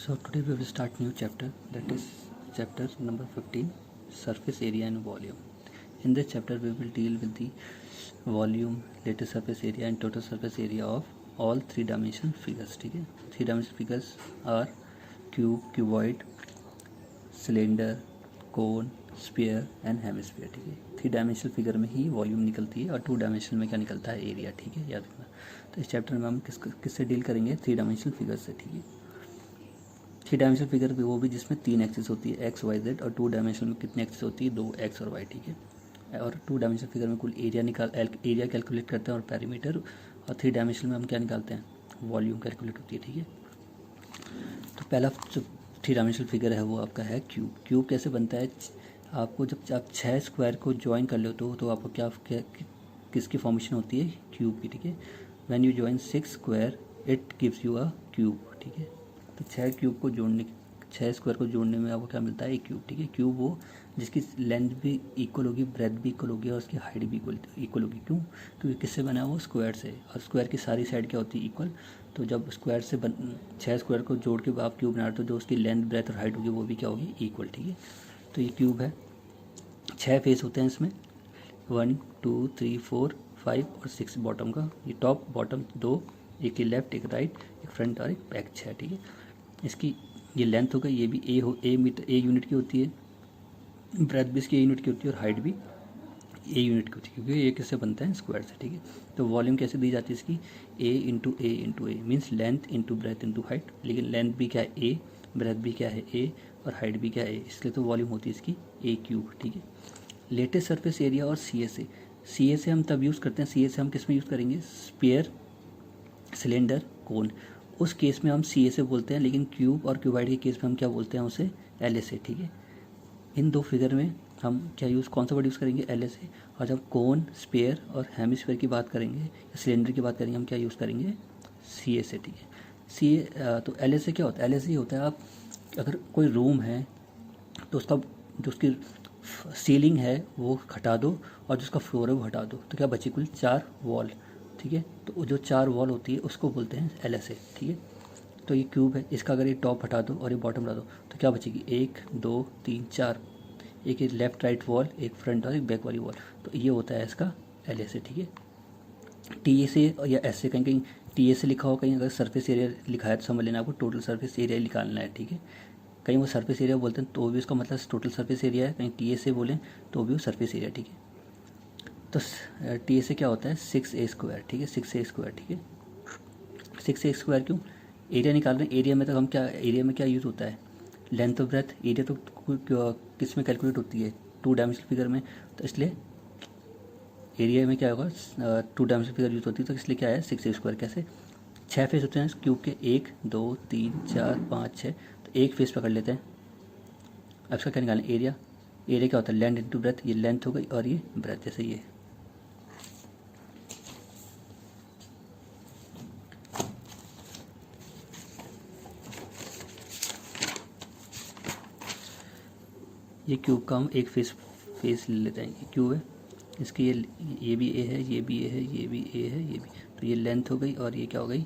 So today we will start new chapter, that is chapter number 15, surface area and volume. In this chapter we will deal with the volume, lattice surface area and total surface area of all three dimensional figures. ठीक है, three dimensional figures are cube, cuboid, cylinder, cone, sphere and hemisphere. ठीक है, three dimensional figure में ही volume निकलती है और two dimensional में क्या निकलता है, एरिया. ठीक है, याद रखना. तो इस चैप्टर में हम किससे डील करेंगे, थ्री डायमेंशनल फिगर से. ठीक है, थ्री डायमेंशनल फिगर वो भी जिसमें तीन एक्सिस होती है, एक्स वाई जेड, और टू डायमेंशनल में कितनी एक्सिस होती है, दो, एक्स और वाई. ठीक है, और टू डायमेंशनल फिगर में कुल एरिया कैलकुलेट करते हैं और पैरीमीटर, और थ्री डायमेंशनल में हम क्या निकालते हैं, वॉल्यूम कैलकुलेट होती है. ठीक है, तो पहला जो थ्री डायमेंशनल फिगर है वो आपका है क्यूब. क्यूब कैसे बनता है, आपको जब आप 6 स्क्वायर को ज्वाइन कर लेते हो तो आपको क्या किसकी फॉर्मेशन होती है, क्यूब की. ठीक है, when you join 6 square it gives you a cube. ठीक है, तो 6 स्क्वायर को जोड़ने में आपको क्या मिलता है, एक क्यूब. ठीक है, क्यूब वो जिसकी लेंथ भी इक्वल होगी, ब्रेथ भी इक्वल होगी और उसकी हाइट भी इक्वल होगी. क्यों, क्योंकि किससे बना है वो, स्क्वायर से, और स्क्वायर की सारी साइड क्या होती है, इक्वल. तो जब स्क्वायर से 6 स्क्वायर को जोड़ के आप क्यूब बना रहे हो तो जो उसकी लेंथ, ब्रेथ और हाइट होगी वो भी क्या होगी, इक्वल. ठीक है, तो ये क्यूब है. 6 फेस होते हैं इसमें, 1 2 3 4 5 और 6 बॉटम का. ये टॉप बॉटम दो, एक लेफ्ट एक राइट, एक फ्रंट और एक बैक, 6. ठीक है, इसकी ये लेंथ हो गई, ये भी ए यूनिट की होती है, ब्रेथ भी इसकी ए यूनिट की होती है और हाइट भी ए यूनिट की होती है, क्योंकि ये किससे बनता है, स्क्वायर से. ठीक है, तो वॉल्यूम कैसे दी जाती है इसकी, A means length into breadth into height. लेकिन लेंथ भी क्या है, ए, ब्रेथ भी क्या है, ए, और हाइट भी क्या है, इसलिए तो वॉल्यूम होती है इसकी ए क्यूब. ठीक है, लेटेस्ट सरफेस एरिया और सी एस ए हम तब यूज़ करते हैं, सी एस ए हम किस में यूज़ करेंगे, स्फीयर, सिलेंडर, कोन. उस केस में हम सी एस ए बोलते हैं, लेकिन क्यूब और क्यूबाइड के केस में हम क्या बोलते हैं, उसे एल एस ए. ठीक है, इन दो फिगर में हम क्या कौन सा वर्ड यूज़ करेंगे, एल एस ए. और जब कोन, स्फीयर और हेमिस्फीयर की बात करेंगे या सिलेंडर की बात करेंगे, हम क्या यूज़ करेंगे, सी एस ए. ठीक है, तो एल एस ए क्या होता है, एल एस ए होता है, आप अगर कोई रूम है तो उसका जो उसकी सीलिंग है वो हटा दो और जो उसका फ्लोर है वो हटा दो, तो क्या बची, कुल 4 वॉल. ठीक है, तो जो 4 वॉल होती है उसको बोलते हैं एल एस ए. ठीक है, तो ये क्यूब है, इसका अगर ये टॉप हटा दो और ये बॉटम हटा दो तो क्या बचेगी, 1 2 3 4, एक लेफ्ट राइट वॉल, एक फ्रंट और एक बैक वाली वॉल. तो ये होता है इसका एल एस ए. ठीक है, टी ए से या एस ए, कहीं कहीं टी ए से लिखा हो, कहीं अगर सरफेस एरिया लिखा है तो समझ लेना आपको टोटल सरफेस एरिया निकालना है. ठीक है, कहीं वो सरफेस एरिया बोलते हैं तो भी उसका मतलब टोटल सरफेस एरिया है, कहीं टी ए से बोलें तो भी वो सरफेस एरिया. ठीक है, तो टी ए से क्या होता है, 6 स्क्वायर. ठीक है, 6 स्क्वायर. ठीक है, 6 स्क्वायर क्यों, एरिया निकाल रहे हैं. एरिया में तो हम क्या, एरिया में क्या यूज़ होता है, लेंथ और ब्रेथ. एरिया तो किस में कैलकुलेट होती है, टू डायमेंशनल फिगर में, तो इसलिए एरिया में क्या होगा, टू डायमेंशनल फिगर यूज़ होती है, तो इसलिए क्या है, 6 स्क्वायर. कैसे, 6 फेस होते हैं क्यूब के, 1 2 3 4 5 6, तो एक फेस पकड़ लेते हैं. अब इसका क्या निकालें, एरिया. एरिया क्या होता है, लेंथ इंटू ब्रेथ, ये लेंथ हो गई और ये ब्रेथ, जैसे ये क्यूब का हम एक फेस ले लेते हैं. ये क्यूब है, इसकी ये भी ए है, ये भी ए है, ये भी ए है, ये भी, तो ये लेंथ हो गई और ये क्या हो गई,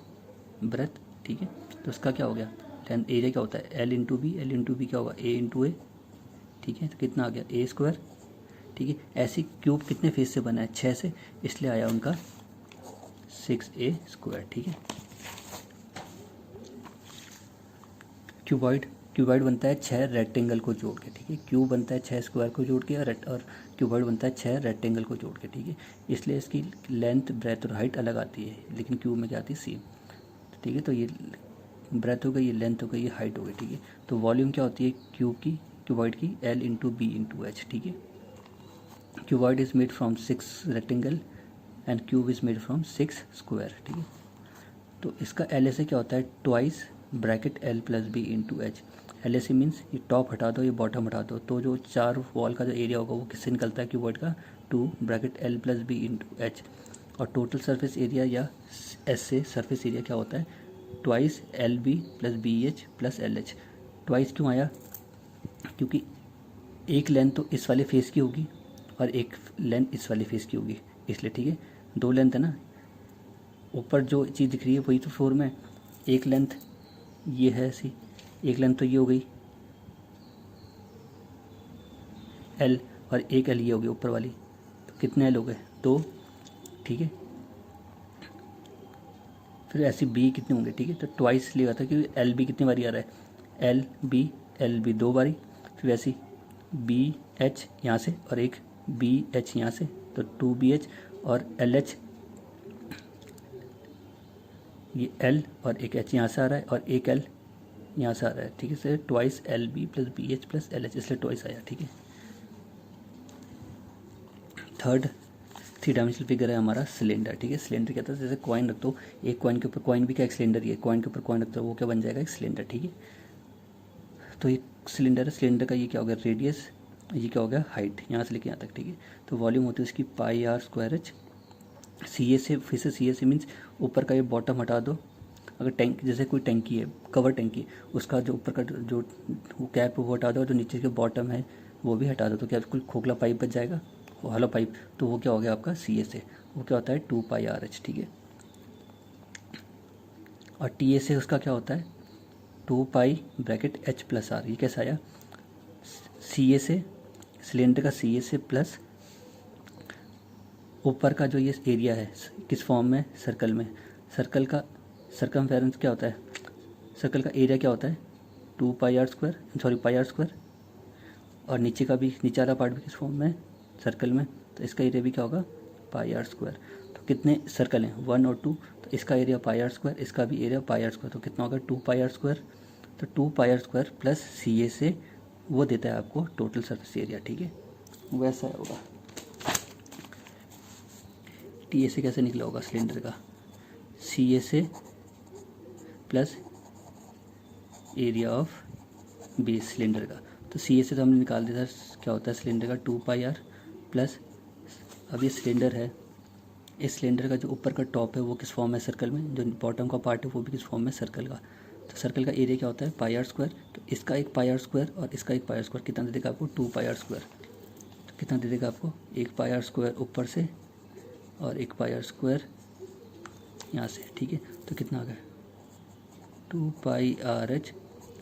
ब्रेथ. ठीक है, तो उसका क्या हो गया, लेंथ. एरिया क्या होता है, एल इंटू बी क्या होगा, ए इंटू ए. ठीक है, तो कितना आ गया, ए स्क्वायर. ठीक है, ऐसी क्यूब कितने फेस से बना है, 6 से, इसलिए आया उनका 6 स्क्वायर. ठीक है, क्यूबॉइड बनता है 6 रेक्टेंगल को जोड़ के. ठीक है, क्यूब बनता है 6 स्क्वायर को जोड़ के, और क्यूबॉइड बनता है 6 रेक्टेंगल को जोड़ के. ठीक है, इसलिए इसकी लेंथ, ब्रेथ और हाइट अलग आती है, लेकिन क्यूब में क्या आती है, सेम. ठीक है, तो ये ब्रेथ हो गई, ये लेंथ हो गई, ये हाइट हो गई. ठीक है, तो वॉल्यूम क्या होती है क्यूबॉइड की, l into b into h. ठीक है, cuboid is made from 6 rectangle and cube is made from 6 square. ठीक है, तो इसका एल एस ए क्या होता है, twice bracket l plus b into h. L s a means ये टॉप हटा दो, ये बॉटम हटा दो, तो जो 4 वॉल का जो एरिया होगा वो किससे निकलता है, क्यूबॉइड का, 2 bracket l plus b into h. और टोटल सरफेस एरिया या एस से सरफेस एरिया क्या होता है, twice l b plus b h plus l h. Twice क्यों आया, क्योंकि एक लेंथ तो इस वाले फेस की होगी और एक लेंथ इस वाले फेस की होगी, इसलिए. ठीक है, 2 लेंथ है ना, ऊपर जो चीज़ दिख रही है वही तो फ्लोर में, एक लेंथ ये है ऐसी, एक लेंथ तो ये हो गई एल, और एक एल ये हो गई ऊपर वाली, तो कितने एल हो गए? 2, ठीक है। फिर ऐसी बी कितने होंगे? ठीक है, तो ट्वाइस लिया था क्योंकि एल बी कितनी बारी आ रहा है? एल बी 2 बारी। फिर ऐसी बी एच यहाँ से और एक बी एच यहाँ से, तो 2BH, और एल एच, ये एल और एक एच यहाँ से आ रहा है और एक एल यहाँ से आ रहा है, ठीक है। Sir twice l b plus b h plus l h, इसलिए ट्वाइस आया, ठीक है। थर्ड 3 डायमेंशनल फिगर है हमारा सिलेंडर, ठीक है। सिलेंडर क्या था? जैसे कॉइन रख दो, एक कॉइन के ऊपर, कॉइन भी क्या एक सिलेंडर ही है, कॉइन के ऊपर कॉइन रख दो, वो क्या बन जाएगा? एक सिलेंडर, ठीक है। तो ये सिलेंडर है, सिलेंडर का ये क्या हो गया? रेडियस, ये क्या हो गया? हाइट, यहाँ से लेके यहाँ तक, ठीक है। तो वॉल्यूम होती है उसकी पाई आर स्क्वायर एच। सी ए से, फिर से सी ए से मीन्स ऊपर का ये बॉटम हटा दो। अगर टैंक, जैसे कोई टैंकी है, कवर टैंकी, उसका जो ऊपर का जो वो कैप वो हटा दो, जो नीचे के बॉटम है वो भी हटा दो, तो क्या बिल्कुल खोखला पाइप बच जाएगा, हॉलो पाइप। तो वो क्या हो गया आपका? सी ए से, वो क्या होता है? 2πRH, ठीक है। और टी ए से उसका क्या होता है? 2π (H + R। ये कैसा आया? सी ए से, सिलेंडर का सी ए से प्लस ऊपर का जो ये एरिया है, किस फॉर्म में? सर्कल में। सर्कल का सर्कमफेरेंस क्या होता है? सर्कल का एरिया क्या होता है? 2πr², sorry πr²। और नीचे का भी, नीचे वाला पार्ट भी किस फॉर्म में? सर्कल में। तो इसका एरिया भी क्या होगा? πr²। तो कितने सर्कल हैं? 1 और 2, तो इसका एरिया πr², इसका भी एरिया πr², तो कितना होगा? 2πr²। तो 2πr² प्लस सी ए से वो देता है आपको टोटल सरफेस एरिया, ठीक है। वैसा होगा। टी ए से कैसे निकला होगा सिलेंडर का? सी ए से plus area of base cylinder का। तो सी ए से तो हमने निकाल दिया था, क्या होता है सिलेंडर का? 2πr प्लस, अब ये सिलेंडर है, इस सिलेंडर का जो ऊपर का टॉप है वो किस फॉर्म है? सर्कल में। जो बॉटम का पार्ट है वो भी किस फॉर्म में? सर्कल का। तो सर्कल का एरिया क्या होता है? πr²। तो इसका एक πr² और इसका एक πr², कितना दे देगा आपको? 2πr²। तो कितना दे देगा आपको? एक πr² ऊपर से और एक πr² यहाँ से, ठीक है। तो कितना आ गया? 2πRH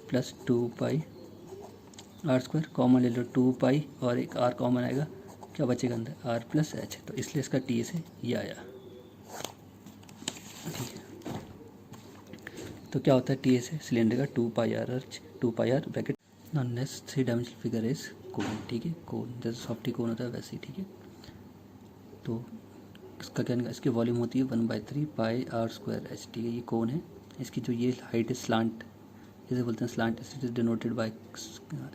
प्लस 2πr², कॉमन ले लो 2π और एक r कॉमन आएगा, क्या बचेगा अंदर? r plus h। तो इसलिए इसका टी से ये आया, ठीक है। तो क्या होता है टी से? सिलेंडर का 2πRH, 2πr bracket. Next 3 dimensional figure is cone, ठीक है। कोन जैसे सॉफ्टी कोन होता है वैसे ही, ठीक है। तो इसका क्या निकाल? इसकी वॉल्यूम होती है 1/3πr²h, ठीक है। ये कोन है, इसकी जो ये हाइट है स्लांट, इसे बोलते हैं स्लांट, इसे डिनोटेड बाय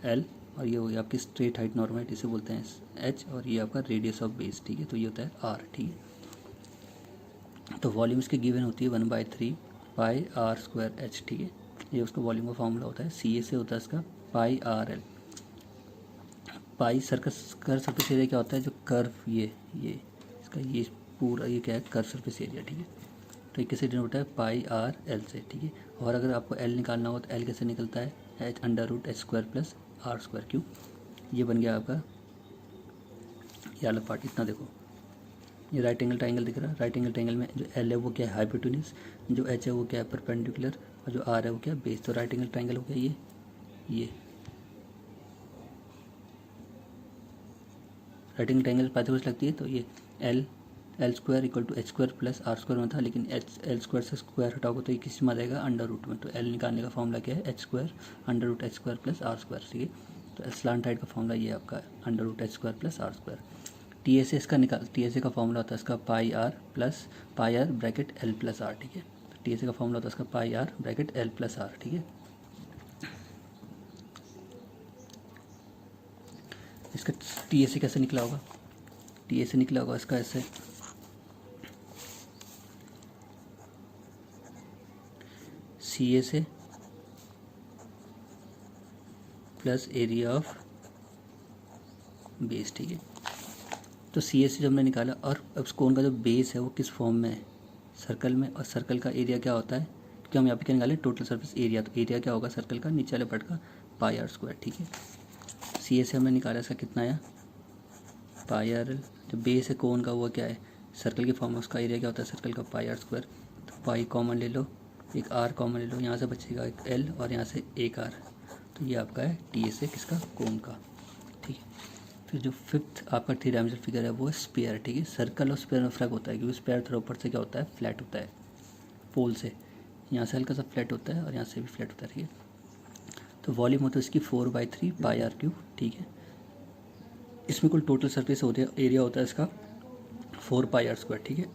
एल। और ये हो गई आपकी स्ट्रेट हाइट नॉर्मल हाइट, इसे बोलते हैं एच। और ये आपका रेडियस ऑफ बेस, ठीक है। तो ये होता है आर, ठीक है। तो वॉल्यूम इसकी गिवन होती है 1/3πr²h, ठीक है। ये उसका वॉल्यूम का फॉर्मूला होता है। सी ए से होता है इसका πRL। पाई सर्कस कर सरफेस एरिया क्या होता है? जो कर्व ये इसका ये पूरा ये क्या है? कर्व सरफेस एरिया, ठीक है। तो ये कैसे डिनोट है? πRL से, ठीक है। और अगर आपको एल निकालना हो तो एल कैसे निकलता है? h√h² प्लस r², क्यों? ये बन गया आपका ये वाला पार्ट। इतना देखो, ये राइट एंगल ट्राइंगल दिख रहा है। राइट एंगल ट्राइंगल में जो एल है वो क्या है? हाइपोटेन्यूज। जो एच है वो क्या है? परपेंडिकुलर। और जो आर है वो क्या है? बेस। तो राइट एंगल ट्राइंगल हो गया ये राइट एंगल ट्राइंगल पाइथागोरस लगती है। तो ये l square equal to h² plus r² में था, लेकिन l² से स्क्वायर हटाओगे तो ये किस में आ जाएगा? अंडर रूट में। तो एल निकालने का फॉर्मूला क्या है? h² √h² प्लस r², ठीक है। तो स्लांट हाइट का फॉर्मूला ये आपका √h² plus r²। T A से इसका टी ए से का फॉर्मूला होता है इसका πr plus πr bracket l plus r, ठीक है। तो टी ए से का फॉर्मूला होता है इसका πr bracket l plus r, ठीक है। इसका टी ए से कैसे निकला होगा? टी ए से निकला होगा इसका ऐसे, सी ए से प्लस एरिया ऑफ बेस, ठीक है। तो सी ए से जब हमने निकाला, और अब कोन का जो बेस है वो किस फॉर्म में है? सर्कल में। और सर्कल का एरिया क्या होता है? क्योंकि हम यहाँ पे क्या निकाले? Total surface area. तो एरिया क्या होगा सर्कल का? नीचे वाले पार्ट का πr², ठीक है। सी ए से हमने निकाला, इसका कितना आया? πRL। जो बेस है कोन का वो क्या है? सर्कल के फॉर्म में, उसका एरिया क्या होता है सर्कल का? πr²। तो पाई कॉमन ले लो, एक आर कॉमन ले लो, यहाँ से बचेगा एक एल और यहाँ से एक आर, तो ये आपका है टी एस ए किसका, कोन का, ठीक है। फिर जो फिफ्थ आपका थ्री डायमेंशनल फिगर है वो है स्पेयर, ठीक है। सर्कल और स्पेयर में फ़र्क होता है क्योंकि स्पेयर थोड़ा ऊपर से क्या होता है, फ्लैट होता है पोल से, यहाँ से हल्का सा फ्लैट होता है और यहाँ से भी फ्लैट होता है, ठीक है। तो वॉल्यूम होता है इसकी 4/3 पाई आर क्यूब, ठीक है। इसमें कुल टोटल सरफेस एरिया होता है इसका 4 पाई आर स्क्वायर, ठीक है।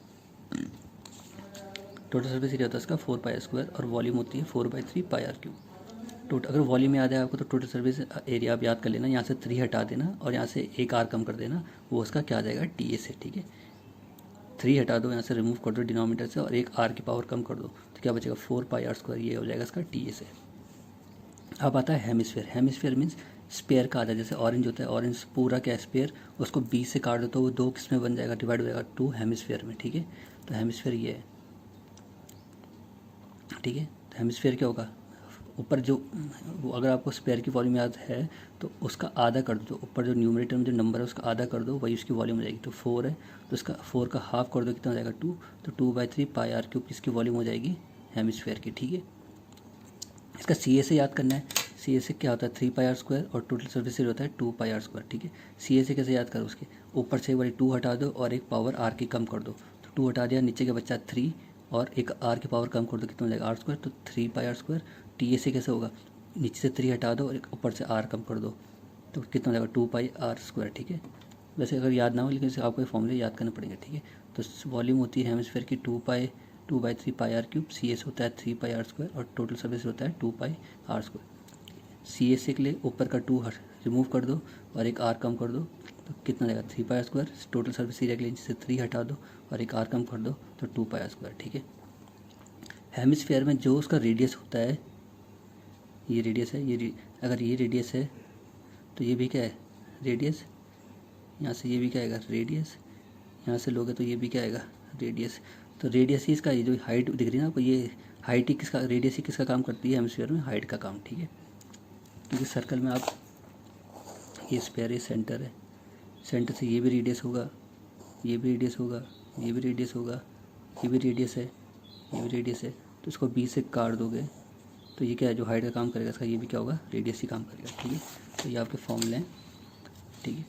टोटल सरफेस एरिया होता है इसका 4 पाई आर स्क्वायर और वॉल्यूम होती है 4/3 पाई आर क्यूब। टोटल अगर वॉल्यूम याद है आपको तो टोटल सरफेस एरिया आप याद कर लेना, यहाँ से 3 हटा देना और यहाँ से एक आर कम कर देना, वो उसका क्या आ जाएगा, टी ए से, ठीक है। 3 हटा दो, यहाँ से रिमूव कर दो डिनोमीटर से और एक आर की पावर कम कर दो, तो क्या बचेगा 4 पाई आर स्क्वायर, ये हो जाएगा इसका टी ए से। अब आता है हेमिस्फेयर। हेमिस्फेयर मीन्स स्पेयर का आधा, जैसे ऑरेंज होता है, ऑरेंज पूरा क्या स्पेयर, उसको 20 से काट दो तो वो 2 किस में बन जाएगा, डिवाइड हो जाएगा 2 हेमिस्फेयर में, ठीक है। तो हेमिस्फेयर ये है, ठीक है। तो हेमिस्फेयर क्या होगा, ऊपर जो वो अगर आपको स्पेयर की वॉल्यूम याद है तो उसका आधा कर दो, ऊपर जो न्यूमरेटर में जो नंबर है उसका आधा कर दो, वही उसकी वॉल्यूम हो जाएगी। तो 4 है तो उसका 4 का हाफ कर दो, कितना हो जाएगा 2, तो 2/3 पाई आर क्यूब किसकी वॉल्यूम हो जाएगी, हेमिस्फेयर की, ठीक है। इसका सी ए से याद करना है, सी ए से क्या होता है 3 पाई आर स्क्वायर और टोटल सर्फेस एरिया होता है 2 पाई आर स्क्वायर, ठीक है। सी ए से कैसे याद करो, उसके ऊपर से एक बार 2 हटा दो और एक पावर आर की कम कर दो, तो 2 हटा दिया, नीचे के बच्चा 3 और एक आर की पावर कम कर दो, कितना हो जाएगा आर स्क्वायर, तो 3 pi r square. T A से कैसे होगा, नीचे से 3 हटा दो और एक ऊपर से आर कम कर दो, तो कितना हो जाएगा 2 पाई आर स्क्वायर, ठीक है। वैसे अगर याद ना हो लेकिन आपको ये फॉर्मूले याद करना पड़ेगा, ठीक है। तो वॉल्यूम होती है हेमिस्फेयर की 2/3 पाई आर क्यूब, सी एस होता है 3 पाई आर स्क्वायर और टोटल सर्फेस होता है 2 पाई आर स्क्वायर। सी एस के लिए ऊपर का 2 रिमूव कर दो और एक आर कम कर दो, तो कितना जाएगा 3 pi r square. Total surface area के लिए से 3 हटा दो और एक आर कम कर दो, तो 2 पाई आर स्क्वायर, ठीक है। हेमिस्फेयर में जो उसका रेडियस होता है, ये रेडियस है, अगर ये रेडियस है तो ये भी क्या है रेडियस, यहाँ से ये भी क्या आएगा रेडियस, यहाँ से लोगे तो ये भी क्या आएगा रेडियस। तो रेडियस ही इसका, ये जो हाइट दिख रही है ना आपको, ये हाइट ही किसका, रेडियस ही किसका काम करती है हेमिस्फीयर में, हाइट का काम, ठीक है। क्योंकि सर्कल में आप ये स्पेयर है, सेंटर है, सेंटर से ये भी रेडियस होगा, ये भी रेडियस होगा, ये भी रेडियस होगा, ये भी रेडियस है, ये भी रेडियस है, तो इसको 20 से काट दोगे तो ये क्या है, जो हाइट का काम करेगा इसका ये भी क्या होगा रेडियस ही काम करेगा, ठीक है। तो ये आपके फॉर्मूले हैं, ठीक है।